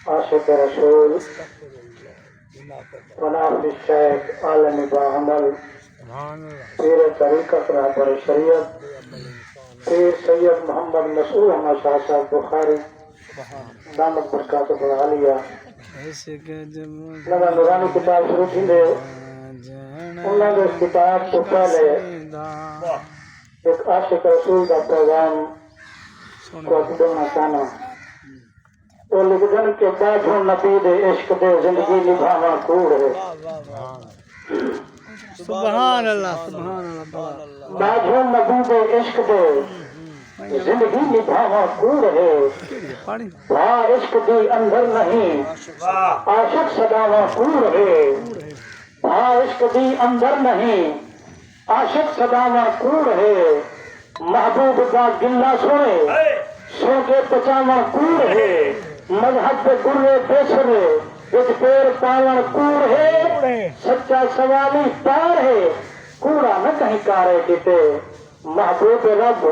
عاشق رسول ونافذ الشیخ عالم باعمل پیر طریقت رہبر شریعت پیر سید محمد مسعود احمد شاہ صاحب بخاری دامت برکاتہ العالیہ لگا نورانی کتاب شروع تھی دے انہوں نے اس کتاب کو پہلے ایک عاشق رسول کا پیغام کو دینا چاہنا وہ لکھدن کے بعد نبی دے عشق دے زندگی نبھاواں کوڑ ہے سبحان اللہ سبحان اللہ بعد نبی دے عشق دے زندگی نبھاواں کوڑ ہے ہاں عشق دی اندر نہیں عاشق صداواں کوڑ ہے ہاں عشق دی اندر نہیں عاشق صداواں کوڑ ہے محبوب کا گلہ سوئے سو کے پچاواں کوڑ ہے مذہب پہ گرے بیچرے ایک پیر پاون کوڑ ہے سچا سوالی پار ہے کوڑا نہ کہیں کارے کتے محبوب رب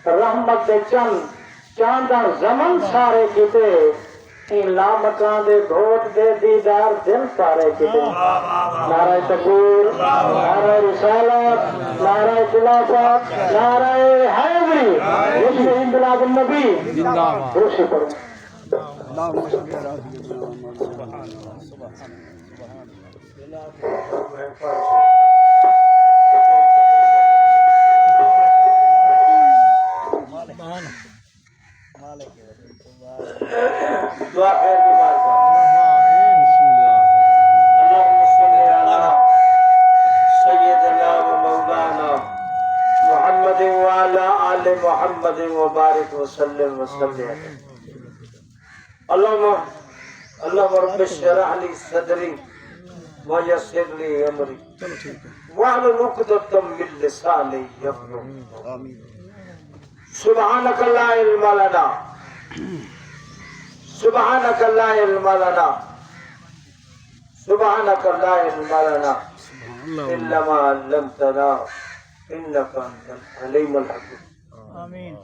رحمت دے چند چاندن زمن سارے کتے این لامکان دے گھوٹ دے دیدار دل سارے کتے نعرہ تکبیر نعرہ رسالت نعرہ خلافت نعرہ حیدری جشن انقلاب النبی دوشی پڑھیں دعا خیر کی بات اللہم صلی علی سیدنا و مولانا محمد وعلی آل محمد وبارک وسلم وسلم اللہم رب اشرح لی صدری ویسر لی امری واحلل عقدۃ من لسانی یفقهوا سبحانک لا علم لنا سبحانک لا علم لنا سبحانک لا علم لنا الا ما علمتنا انک انت العلیم الحکیم آمین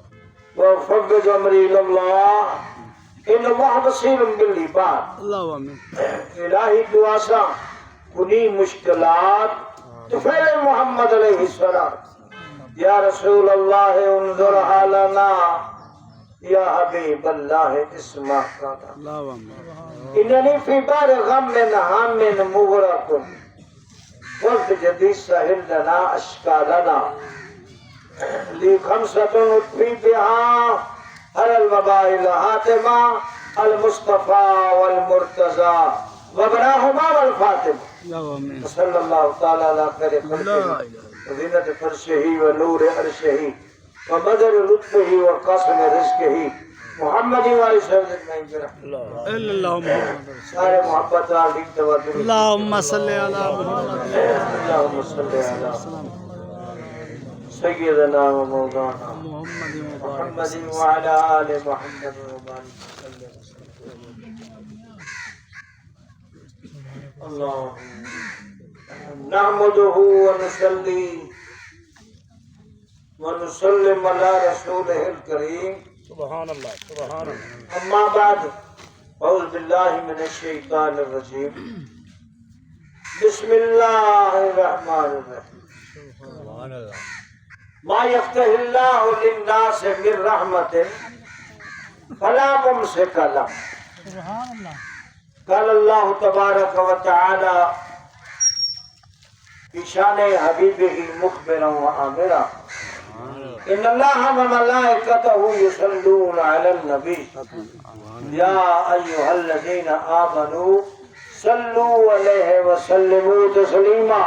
وفوض امری الی اللہ ان اللہ بصیر بالعباد الہی دعا سا کنی مشکلات طفیل محمد علیہ السلام یا رسول اللہ انظر حالنا یا حبیب اللہ اسمع قادا اننی فی بار غم من حام مغرق وقت جدید سہل لنا اشکالنا لی خمسۃ اطفی بہا ہر الوبائل حاتمہ المصطفیٰ والمرتضی وبراہما والفاتمہ صلی اللہ تعالیٰ علیہ خیر خلقہ وزینت فرشہی ونور عرشہی ومدر لطفہی وقاسم رزقہی محمدی والی سرزت میں اللہم سارے محبت علی تواتر اللہم صلی علی محمد اللہم صلی علی سیدنا و مولانا محمد وعلى آل محمد وبارك وسلم اللهم نحمده ونصلي ونسلم على رسوله الكريم سبحان اللہ سبحان اللہ اما بعد اعوذ باللہ من الشیطان الرجیم بسم اللہ الرحمن الرحیم سبحان اللہ ما يفتح الله للناس من رحمة فلا ممسك له سبحان اللہ قال الله تبارك وتعالى في شان حبيبه مخبرا وآمرا إن الله وملائكته يصلون على النبي يا أيها الذين آمنوا صلوا عليه وسلموا تسليما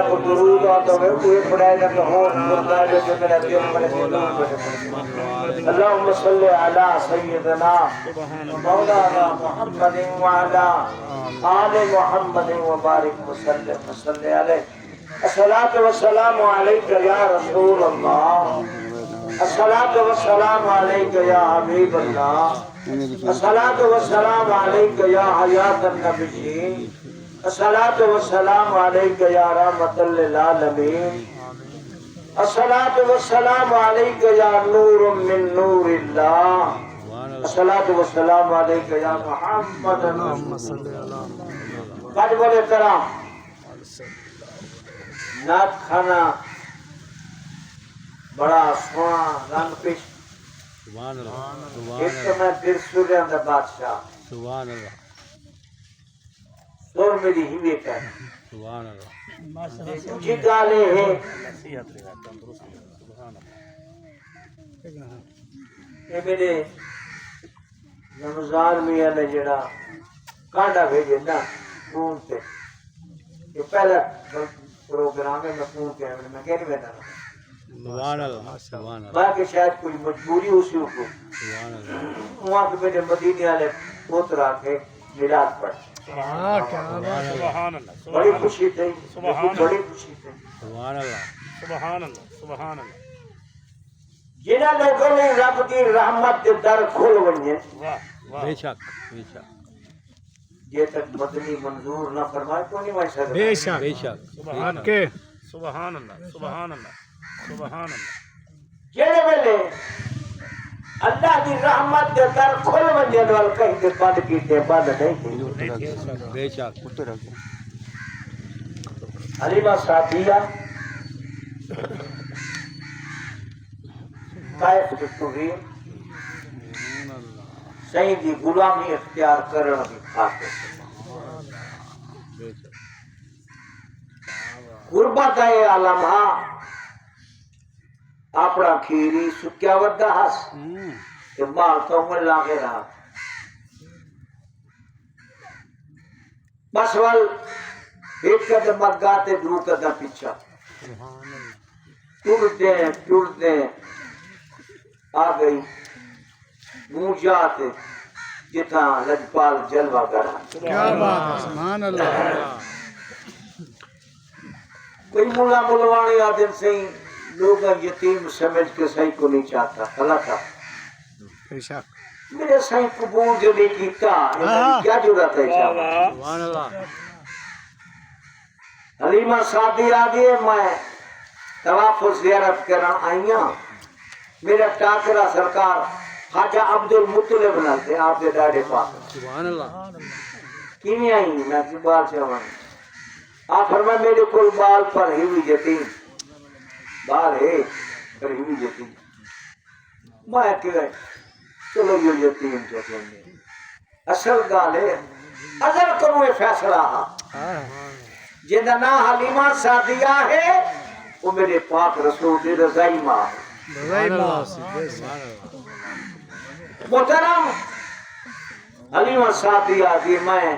کو درود اور توبہ کوئی پڑھائے گا کہ ہوں خدا جو میرا دل پر اللهم صل على سيدنا مولانا محمد وعلى آل محمد وبارك وسلم وصلي عليه الصلاة والسلام عليك يا رسول الله الصلاة والسلام عليك يا حبيب الله الصلاة والسلام عليك يا حياة النبيين الصلاة والسلام عليك يا رحمة للعالمين الصلاۃ والسلام علیک یا نور من نور اللہ، الصلاۃ والسلام علیک یا محمد کج بولے کرام نعت کھانا بڑا سونا رنگ پیش سبحان اللہ ایک تو میں پھر سوریاں دا بادشاہ سبحان اللہ سور میری ہیوے کر سبحان اللہ جی گالے ہیں یہ میرے رمضان میاں نے جڑا کانڈا بھیجے نا فون تے یہ پہلا پروگرام ہے میں فون کیا میں کہہ نہیں بیٹھا سبحان اللہ سبحان اللہ باقی شاید کوئی مجبوری اسی کو سبحان اللہ وہاں کے میرے مدینے والے پوترا کے میلاد پڑھ سبحان اللہ بڑی خوشی تھی بڑی خوشی تھی سبحان اللہ سبحان اللہ سبحان اللہ جنہاں لوگوں نے رب کی رحمت کے در کھول ونجے بے شک بے شک یہ تک مدنی منظور نہ فرمائے تو نہیں میں سکتا بے شک بے شک سبحان اللہ سبحان اللہ سبحان اللہ سبحان اللہ جڑے ویلے اللہ کی رحمت کے در کھول ونجے نال کہیں تے بند کیتے بند نہیں کیتے بے شک حلیمہ سعدیہ کائف دستوری صحیح دی غلامی اختیار کرنے کی خاطر غربت ہے علمہ اپنا کھیری سکیا ودا ہس کہ مال تو عمر لاغے رہا بس وال ایک قدم اگاتے دو قدم پیچھا ٹوٹتے آ گئی منہ جاتے جتنا لجپال جلوہ کرا کیا بات ہے سبحان اللہ کوئی ملا ملوانے آدم سے لوگ یتیم سمجھ کے صحیح کو نہیں چاہتا اللہ تھا بے شک میرے صحیح قبول جو نہیں کیتا کیا ضرورت ہے سبحان اللہ حلیمہ سعدی آگئے میں طواف و زیارت کرنا آئیاں میرا ٹاکرہ سرکار خواجہ عبد المطلب نالتے آپ دے ڈاڑے پاک سبحان اللہ کیویں آئی میں کی بال سے ہوں آپ فرمائے میرے کل بال پر ہی ہوئی یتیم بال ہے پر ہی ہوئی یتیم میں کہ چلو یہ یتیم جو کہیں اصل گال ہے اصل کروں یہ فیصلہ جنہ نا حلیمہ سعدیہ ہے وہ میرے پاک رسول دی رضائی ماں ہے محترم حلیمہ سعدیہ دی میں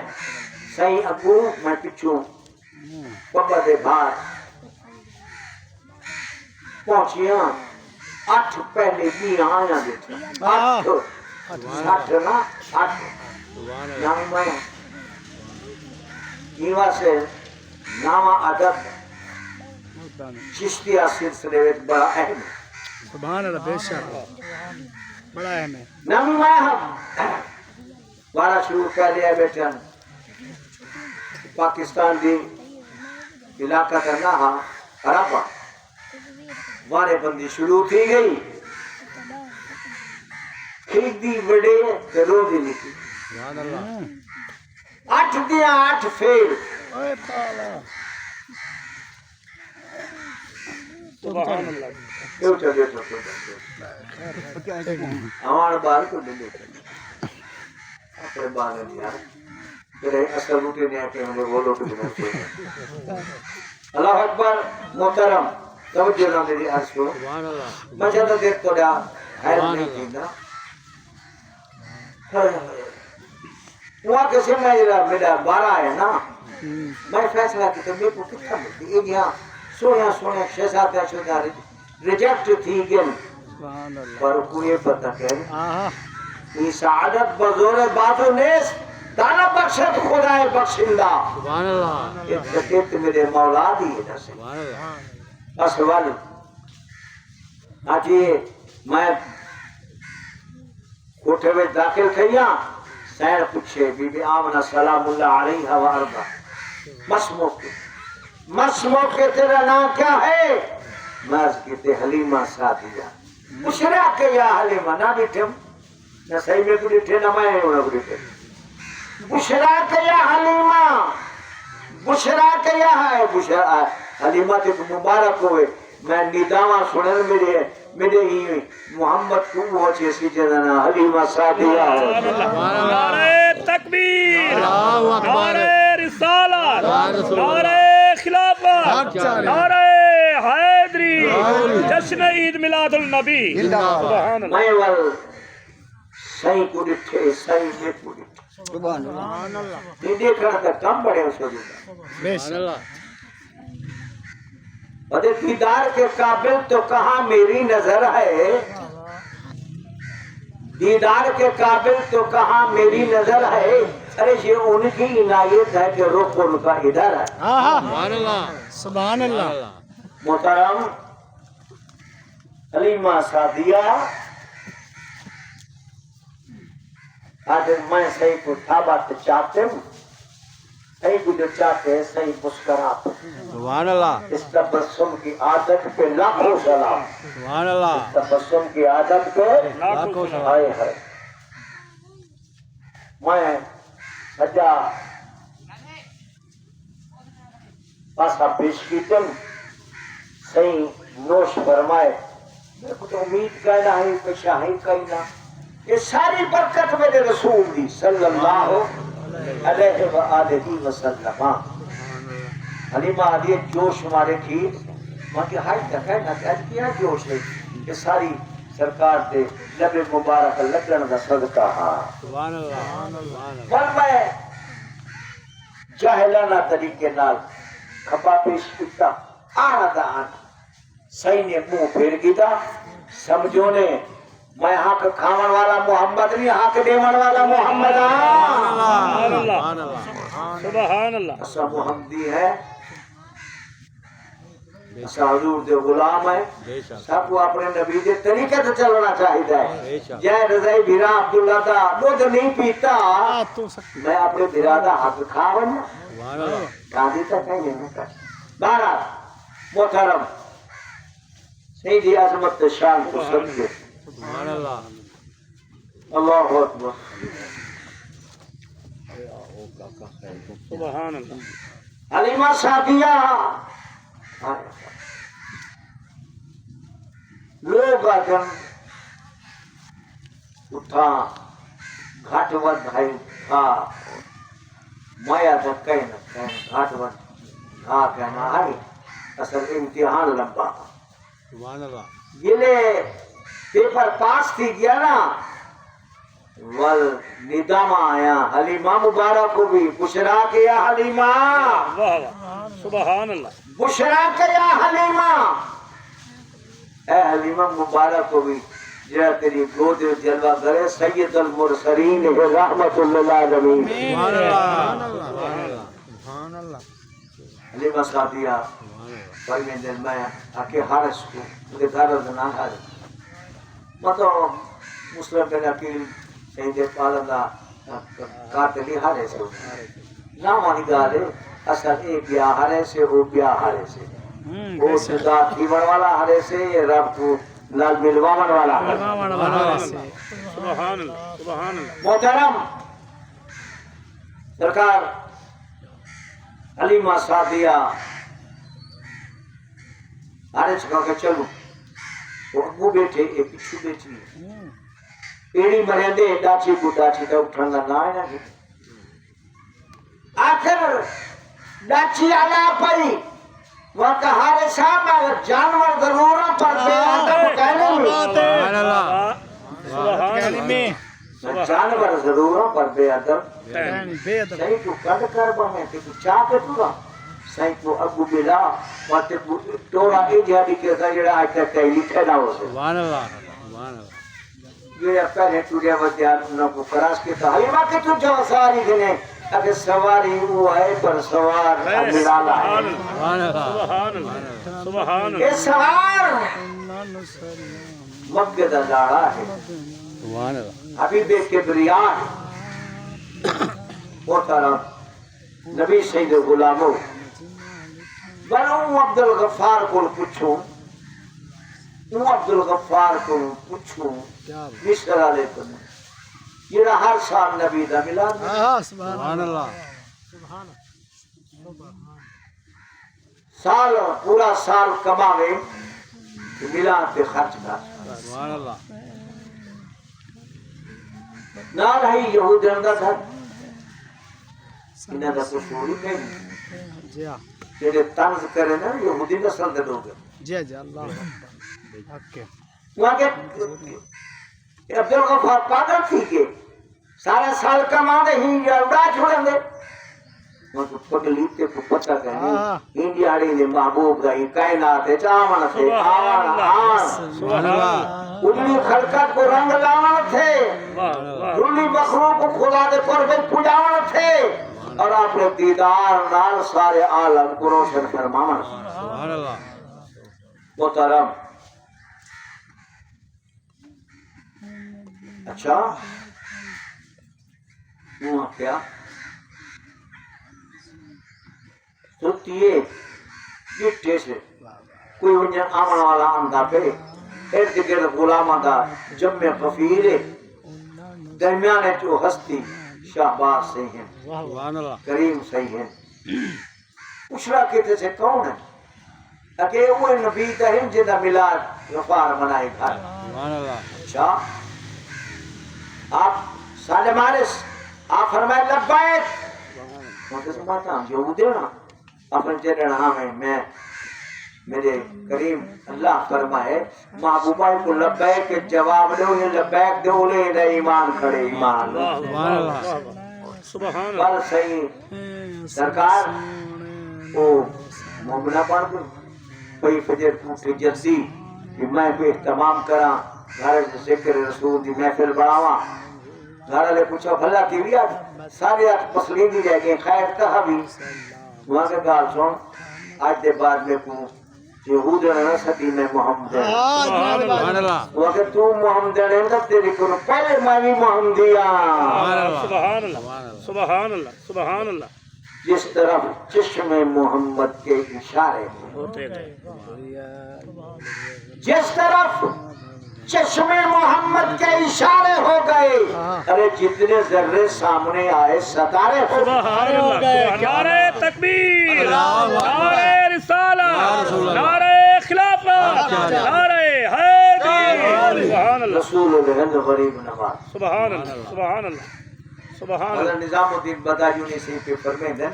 صحیح ابو میں پچھوں پپا دے بھار پہنچیاں 8 پہلے بھی آیا دیتا 8 نا 8 یعنی میں ایوہ سے نامہ عدد چشتیہ سلسلے ایک بڑا اہم ہے سبحان اللہ بے شک بڑا اہم ہے نامی میں ہم بارہ شروع کر لیا بیٹا پاکستان دی علاقہ کرنا ہاں عربہ وارے بندی شروع تھی گئی کھیک دی بڑے رو دی لکھی سبحان اللہ 8 دیا 8 فیل سبحان اللہ ہمارے بال کو دے دیتے اپنے بال نے دیا میرے اصل روٹے نے آکے ہمیں وہ لوٹے بنا چاہیے اللہ اکبر محترم توجہ نہ میری عرض کو سبحان اللہ میں زیادہ دیر تو رہا خیر نہیں تھی نا وہاں کسی میں میرا 12 ہے نا میں فیصلہ کی تو میرے کو کتنا ملتی ایک یہاں سونے شہزادہ شدہ ریجیکٹ تھی گن سبحان اللہ پر کوئی پتہ کہ آہا یہ سعادت بزور باتو نیس دانا بخشت خدای بخشندہ سبحان اللہ اتکیت میرے مولا دیئے جیسے سبحان اللہ اسوال آج یہ میں کوٹھے میں داخل کھئیاں سیر پچھے بی بی آمنہ سلام اللہ علیہ وآلہ مسمو کے تیرا نام کیا ہے ناز کہتے حلیمہ سعدیہ بشرا کے یا حلیمہ نہ بیٹھم نہ صحیح میں کو بیٹھے نہ میں ہونا کو بیٹھے بشرا کے یا حلیمہ بشرا کے یا ہے بشرا حلیمہ تے مبارک ہوئے میں نداواں سنن میرے ہی محمد کو وہ چیسی جنانا حلیمہ سعدیہ نعرہ تکبیر نعرہ رسالت نعرہ خلافت نعرہ حیدری جشن عید میلاد النبی سبحان اللہ میں وال صحیح کو ڈٹھے صحیح میں کو ڈٹھے سبحان اللہ یہ دیکھنا تھا کم بڑے اس کو دیکھنا بدے دیدار کے قابل تو کہاں میری نظر ہے دیدار کے قابل تو کہاں میری نظر ہے ارے یہ ان کی عنایت ہے کہ رخ ان کا ادھر ہے سبحان اللہ محترم حلیمہ سعدیہ آج میں صحیح کو تھابت چاہتے ہوں صحیح کو جو چاہتے ہیں صحیح مسکراتے سبحان اللہ اس تبسم کی عادت پہ لاکھوں سلام سبحان اللہ اس تبسم کی عادت پہ لاکھوں سلام ہائے ہائے میں سجا پاسا پیش کی تم صحیح نوش فرمائے میرے کو تو امید کہنا ہے کہ شاہی کہنا یہ ساری برکت میرے رسول دی صلی اللہ علیہ وآلہ وسلم حلیمہ آدھی جوش ہمارے کی ماں کی ہائی تک ہے نا کہ کیا جوش ہے کہ ساری سرکار دے لب مبارک لگن دا صدقہ ہاں سبحان اللہ پر میں جاہلانہ طریقے نال کھپا پیش کیتا آنا دا آنا صحیح نے منہ پھیر گیتا سمجھو نے میں حق کھاون والا محمد نہیں حق دیون والا محمد سبحان اللہ سبحان اللہ اسا محمدی ہے اسا حضور دے غلام ہے سب کو اپنے نبی دے طریقے سے چلنا چاہیے جے رضائی بھیرا عبداللہ دا دودھ نہیں پیتا میں اپنے بھیرا دا حق کھاون قاضی تک ہے یہ نہیں کر بارہ محترم سیدی عظمت شان کو سمجھے سبحان اللہ اللہ اکبر سبحان اللہ حلیمہ سعدیہ لوگ آجن اٹھا گھاٹ ود بھائی تھا مایا تک کہنا گھاٹ ود تھا کہنا آئی اصل امتحان لمبا سبحان اللہ یہ لے پیپر پاس تھی گیا نا ول ندامہ آیا حلیمہ مبارک کو بھی بشرا کے یا حلیمہ واہ واہ سبحان اللہ بشرا کے یا حلیمہ اے حلیمہ مبارک کو بھی جہاں تیری گود جلوہ کرے سید المرسلین ہے رحمت اللہ عالمین سبحان اللہ حلیمہ سعدیہ بھائی میں دل میں آکے حارس کو مجھے دارد نہ حارس مطلب مسلم بن عقیل سید پالندہ قاتلی ہارے سے نامانی گالے اصل اے بیا ہارے سے او بیا ہارے سے او جدا کیون والا ہارے سے رب کو لال ملوامن والا ہارے سے سبحان اللہ سبحان اللہ محترم سرکار حلیمہ سعدیہ ہارے سے کہا کہ چلو وہ ابو بیٹھے ایک پچھو بیٹھی ایڑی مرندے ڈاچی کو ڈاچی کا اٹھن لگا ہے نا آخر ڈاچی آلا پری وقت ہارے صاحب جانور ضروروں پر بے آدم کہنے میں سبحان جانور ضروروں پر بے آدم صحیح کو کد کر بہنے تے کو چاہتے پورا صحیح کو ابو بلا وقت کو ٹورا ای جہادی کے سا جڑا آج تک کہیں لکھے نہ ہو سے سبحان اللہ سبحان اللہ یہ پہلے ٹوڑیا ودیان انہوں کو فراز کے تھا حلیمہ کہ تو جو سواری گنے اگر سواری وہ ہے پر سوار نرالا ہے سبحان اللہ سبحان اللہ سبحان اللہ یہ سوار مکہ دا لاڑا ہے سبحان اللہ حبیب کبریان محترم نبی سید غلاموں بنو عبدالغفار کو پوچھو وہ عبدل غفار کو پوچھوں مصر والے کو جڑا ہر سال نبی دا میلاد سبحان اللہ سال پورا سال کماوے میلاد پہ خرچ کر سبحان اللہ نال ہے یہودیاں دا گھر انہاں دا قصور ہی نہیں جی ہاں جڑے طنز کرے نا یہودی نسل دے لوگ جی جی اللہ حق کے وہاں کے عبد الغفار پاگل تھی کہ سارا سال کما دے ہی یا اڑا چھوڑیں دے وہ تو پگلی تے کو پتہ کرنی انڈیاڑی نے محبوب دا ہی کائنات ہے چاون تھے آن سبحان اللہ اجلی خلقت کو رنگ لاون تھے اجلی مخلوق کو خدا دے قرب پجاون تھے اور اپنے دیدار نال سارے عالم کو روشن فرماون سبحان اللہ محترم اچھا وہ کیا سوتیے گٹے سے کوئی ونجن آمن والا آندا پہ ارد گرد غلامہ دا جمع غفیر درمیان جو ہستی شہباز سے ہیں سبحان اللہ کریم سے ہیں پوچھنا کہتے سے کون ہے اگے وہ نبی تہم جنہ میلاد غفار منائے گھر سبحان اللہ اچھا آپ سالے مارس آپ فرمائے لبائک میں تو سمجھتا ہوں جو دینا اپنے چلنا میں میرے کریم اللہ فرمائے محبوبہ کو لبیک کے جواب دو یہ لبیک دو لے نہ ایمان کھڑے ایمان سبحان اللہ سبحان اللہ بل صحیح سرکار او مومنہ پڑھ دو کوئی فجر پوٹے جلدی کہ میں کوئی اہتمام کراں گھر ذکر رسول دی محفل بڑھاواں گھر والے پوچھا بھلا کی بھی آج سارے آج پسلیدی رہ گئے خیر کہا بھی وہاں کے گال سن آج دے بعد میں کو یہود نہ سکی میں محمد سبحان اللہ وہ کہ تو محمد نے نہ تیری کو پہلے میں بھی محمدیاں سبحان اللہ سبحان اللہ سبحان اللہ جس طرف چشم محمد کے اشارے ہوتے گئے جس طرف چشم محمد کے اشارے ہو گئے ارے جتنے ذرے سامنے آئے ستارے ہو سبحان اللہ نعرہ تکبیر نعرہ رسالت نعرہ خلافت نعرہ حیدری سبحان اللہ رسول الہند غریب نواز سبحان اللہ سبحان اللہ سبحان اللہ حضرت نظام الدین بدایونی سے پہ فرمائے دیں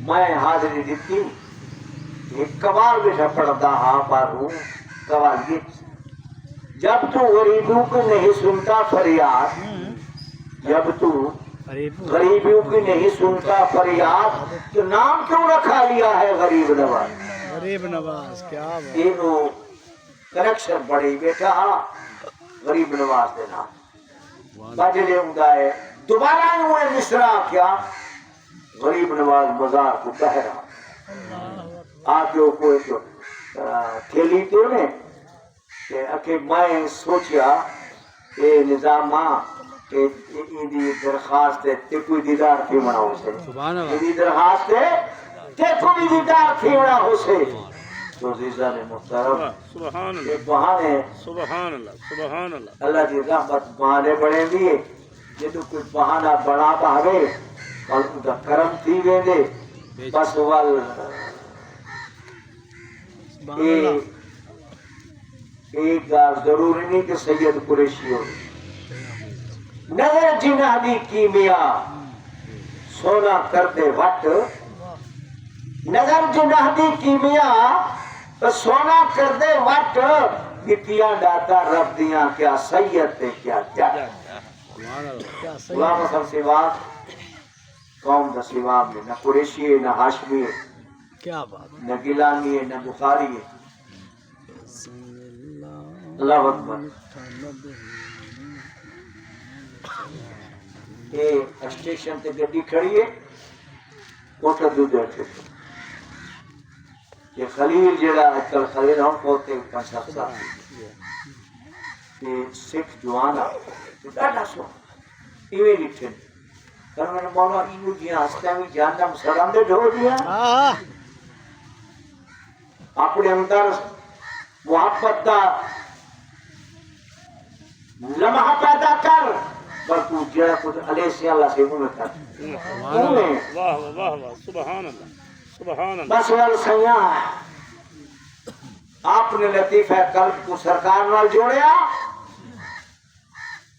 میں حاضری دیتی ایک قوال بیٹھا پڑھتا ہاں پاروں قوال یہ جب تو غریبوں کو نہیں سنتا فریاد جب تو غریبوں کی نہیں سنتا فریاد تو نام کیوں رکھا لیا ہے غریب نواز غریب نواز کیا بات تینوں کنیکشن بڑی بیٹا غریب نواز دے نام بجلے ہوں ہے دوبارہ ہوئے مصرا کیا غریب نواز بازار کو کہہ رہا آپ جو کوئی تو کھیلی تو نے کہ میں سوچیا کہ نظام کہ ایدی درخواست ہے تے کوئی دیدار تھی منا ہو سے سبحان اللہ ایدی درخواست ہے تے کوئی دیدار تھی منا ہو سے تو عزیزان محترم سبحان اللہ ایک بہانے سبحان اللہ سبحان اللہ اللہ کی رحمت بہانے بڑھیں دیے جدو کوئی بہانہ بڑا پاوے اور ان کا کرم تھی ویندے بس وال ایک گار ضروری نہیں کہ سید قریشی ہو نظر جنہدی کیمیا سونا کرتے وقت نظر جنہدی کیمیا سونا کرتے وقت کتیاں ڈاتا رب دیاں کیا سید تے کیا کیا سبحان اللہ غلام حسن سیواب قوم دا سیواب میں نہ قریشی ہے نہ ہاشمی ہے کیا بات نہ گیلانی ہے نہ بخاری ہے اللہ اکبر یہ اسٹیشن تے گڈی کھڑی ہے کوٹا دودھ اسٹیشن یہ خلیل جڑا اج کل خلیل ہم پوتے 5-7 سال یہ سکھ جوان ڈاڈا سو ایویں لکھن کر میں مولا ایو جی ہستا بھی جانم سلام دے ڈھو دیا اپنے اندر محبت دا لمحہ پیدا کر پر تو جڑا کچھ علیہ سے اللہ سے منہ کر واہ واہ واہ سبحان اللہ سبحان اللہ بس وال سیاں آپ نے لطیفہ قلب کو سرکار نال جوڑیا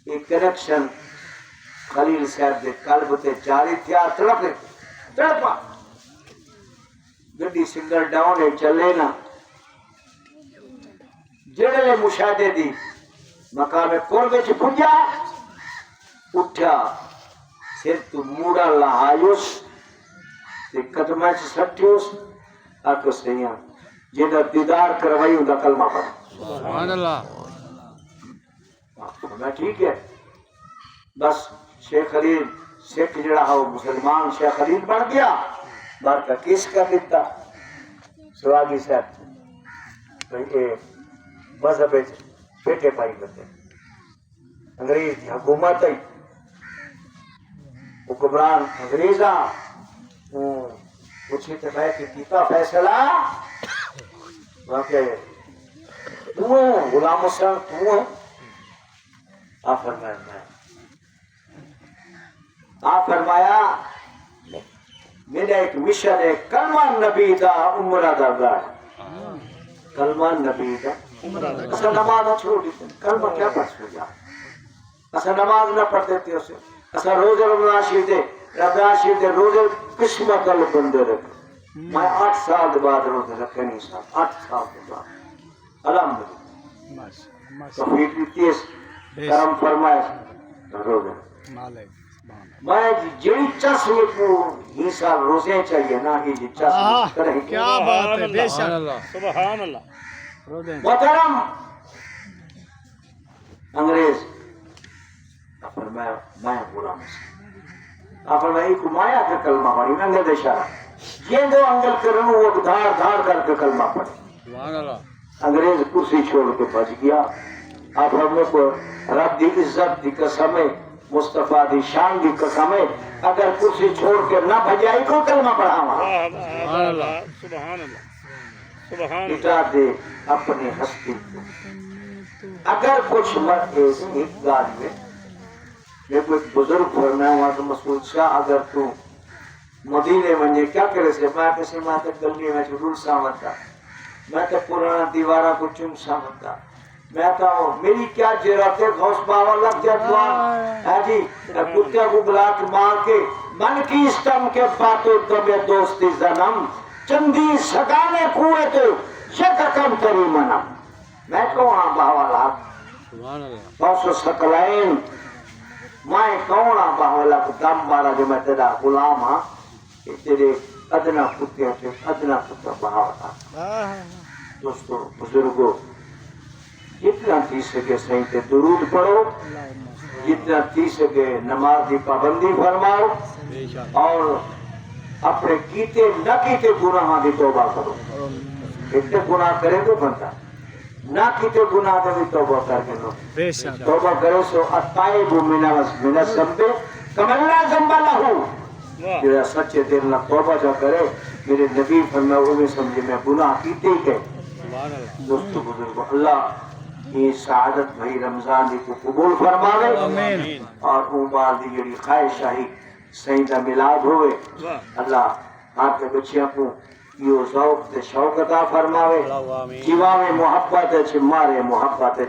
ایک کنیکشن خلیل صاحب دے قلب تے جاری تھیا تڑپا گڈی سنگل ڈاؤن ہے چلے نا جڑے مشاہدے دی مقام قرب وچ پجا اٹھا سر تو موڑا لہایوس تے قدمہ چ سٹیوس آکو سیاں جیدہ دیدار کروائی ہوں دا کلمہ پڑھ سبحان اللہ میں ٹھیک ہے بس شیخ خلیل سکھ جڑا ہو مسلمان شیخ خلیل بن گیا بار کا کیس کر دیتا سواگی صاحب یہ مذہب بیٹے پائی کرتے انگریز کی حکومت ہے حکمران انگریزاں پوچھی تو میں کہ کیتا فیصلہ واقعی تو ہے غلام حسین تو ہے فرمایا میرا ایک مشن ہے کلمہ نبی دا عمرہ دا گاڑ کلمہ نبی دا اصلا نماز نہ چھوڑ دیتے کلمہ کیا پڑھ سو جا اصلا نماز نہ پڑھ دیتے اسے اصلا روز رمضان شریف دے روز قسمہ کل بندے رکھ میں 8 سال بعد روز رکھے نہیں صاحب 8 سال بعد الحمدللہ توفیق دیتی ہے کرم فرمائے روزے میں جڑی چسم کو ہی سال روزے چاہیے نا ہی چسم کرے کیا بات ہے بے شک سبحان اللہ محترم انگریز فرمایا میں غلام ہوں فرمایا کو مایا کا کلمہ پڑھی میں انگل اشارہ یہ دو انگل کرن وہ دھار دھار کر کے کلمہ پڑھی سبحان اللہ انگریز کرسی چھوڑ کے بچ گیا آپ ہم کو رب دی عزت دی قسم ہے مصطفیٰ دی شان دی قسم ہے اگر کرسی چھوڑ کے نہ بھجائی کو کلمہ پڑھاواں سبحان اللہ سبحان اللہ سبحان اللہ مٹا دے اپنی ہستی کو اگر کچھ مت ایک گال میں میں کوئی بزرگ فرمایا ہوا تو مسعود شاہ اگر تو مدینے میں کیا کرے سے میں کسی ماں تک گلی میں چھوڑ سامتا میں تو پرانا دیوارہ کو چم سامتا میں کہا میری کیا جرات ہے غوث باوا لگ جا دعا ہے جی کتے کو بلا کے مار کے من کی استم کے باتوں دبے دوستی زنم چندی سگانے کوئے تو یک کم کری منم میں کہاں باوا لگ سبحان اللہ باسو سکلائن میں کہاں باوا لگ دم بارا جو میں تیرا غلام ہاں کہ تیرے ادنا کتے سے ادنا کتے باوا تھا دوستو بزرگو جتنا تھی سکے صحیح تے درود پڑھو جتنا تھی سکے نماز دی پابندی فرماؤ بے شک اور اپنے کیتے نہ کیتے گناہ دی توبہ کرو اتنے گناہ کرے تو بنتا نہ کیتے گناہ دے بھی توبہ کر کے لو بے شک توبہ کرو سو الطائب من الذنب کمن لا ذنب له جو سچے دل نہ توبہ جو کرے میرے نبی فرمایا وہ سمجھے میں گناہ کیتے ہی کہ سبحان اللہ دوستو بزرگو اللہ یہ سعادت بھائی رمضان دی کو قبول فرماوے آمین اور عمر دی جڑی خواہش ہے سیدہ میلاد ہوئے اللہ آپ کے بچیاں کو یہ ذوق تے شوق عطا فرماوے آمین جیوا میں محبت ہے مارے محبت ہے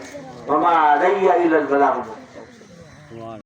وما علی الا البلاغ